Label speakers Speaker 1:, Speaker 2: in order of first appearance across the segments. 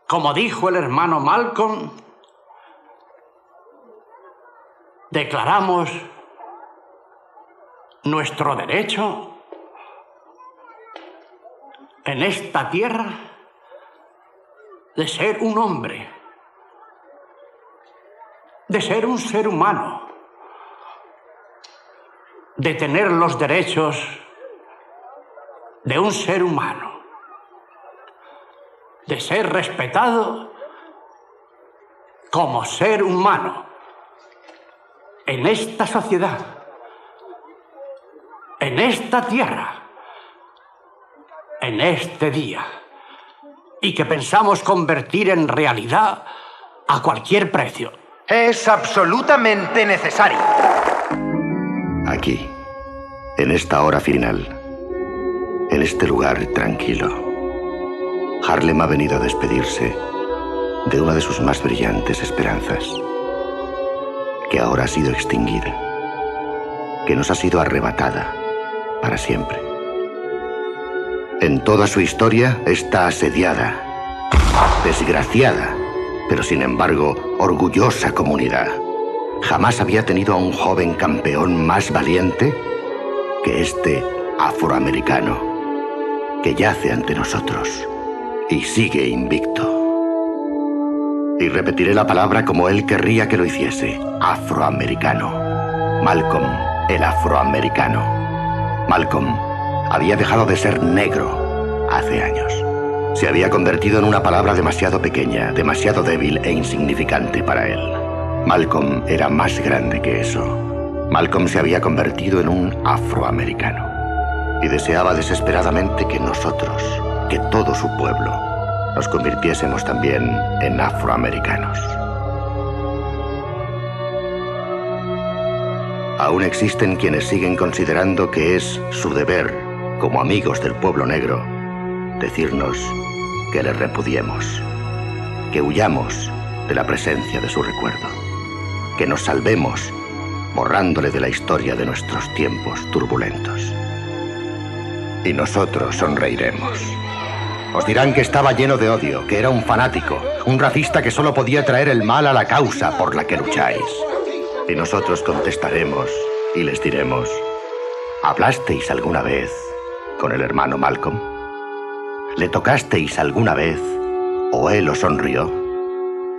Speaker 1: como dijo el hermano Malcolm, declaramos nuestro derecho en esta tierra de ser un hombre, de ser un ser humano, de tener los derechos de un ser humano, de ser respetado como ser humano en esta sociedad, en esta tierra, en este día, y que pensamos convertir en realidad a cualquier precio.
Speaker 2: Es absolutamente necesario.
Speaker 3: Aquí, en esta hora final, en este lugar tranquilo, Harlem ha venido a despedirse de una de sus más brillantes esperanzas, que ahora ha sido extinguida, que nos ha sido arrebatada para siempre. En toda su historia está asediada, desgraciada, pero sin embargo orgullosa comunidad. Jamás había tenido a un joven campeón más valiente que este afroamericano, que yace ante nosotros y sigue invicto. Y repetiré la palabra como él querría que lo hiciese: afroamericano. Malcolm, el afroamericano. Malcolm había dejado de ser negro hace años. Se había convertido en una palabra demasiado pequeña, demasiado débil e insignificante para él. Malcolm era más grande que eso. Malcolm se había convertido en un afroamericano y deseaba desesperadamente que nosotros, que todo su pueblo, nos convirtiésemos también en afroamericanos. Aún existen quienes siguen considerando que es su deber, como amigos del pueblo negro, decirnos que le repudiemos, que huyamos de la presencia de su recuerdo, que nos salvemos borrándole de la historia de nuestros tiempos turbulentos. Y nosotros sonreiremos. Os dirán que estaba lleno de odio, que era un fanático, un racista que solo podía traer el mal a la causa por la que lucháis. Y nosotros contestaremos y les diremos: ¿hablasteis alguna vez con el hermano Malcolm? ¿Le tocasteis alguna vez o él os sonrió?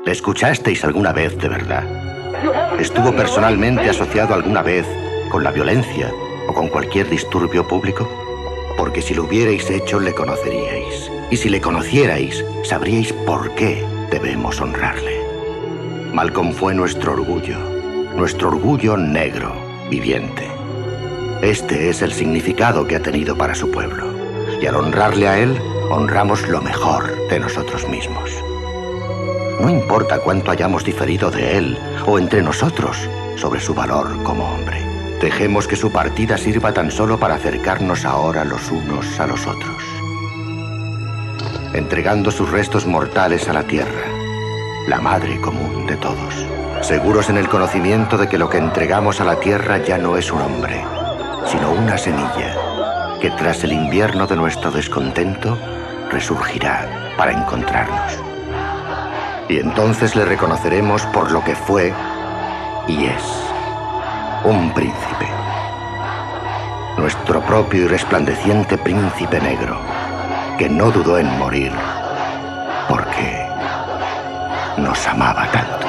Speaker 3: ¿Le escuchasteis alguna vez de verdad? ¿Estuvo personalmente asociado alguna vez con la violencia o con cualquier disturbio público? Porque si lo hubierais hecho, le conoceríais. Y si le conocierais, sabríais por qué debemos honrarle. Malcolm fue nuestro orgullo negro, viviente. Este es el significado que ha tenido para su pueblo. Y al honrarle a él, honramos lo mejor de nosotros mismos. No importa cuánto hayamos diferido de él o entre nosotros sobre su valor como hombre. Dejemos que su partida sirva tan solo para acercarnos ahora los unos a los otros, entregando sus restos mortales a la tierra, la madre común de todos, seguros en el conocimiento de que lo que entregamos a la tierra ya no es un hombre, sino una semilla que tras el invierno de nuestro descontento resurgirá para encontrarnos. Y entonces le reconoceremos por lo que fue y es: un príncipe. Nuestro propio y resplandeciente príncipe negro, que no dudó en morir porque nos amaba tanto.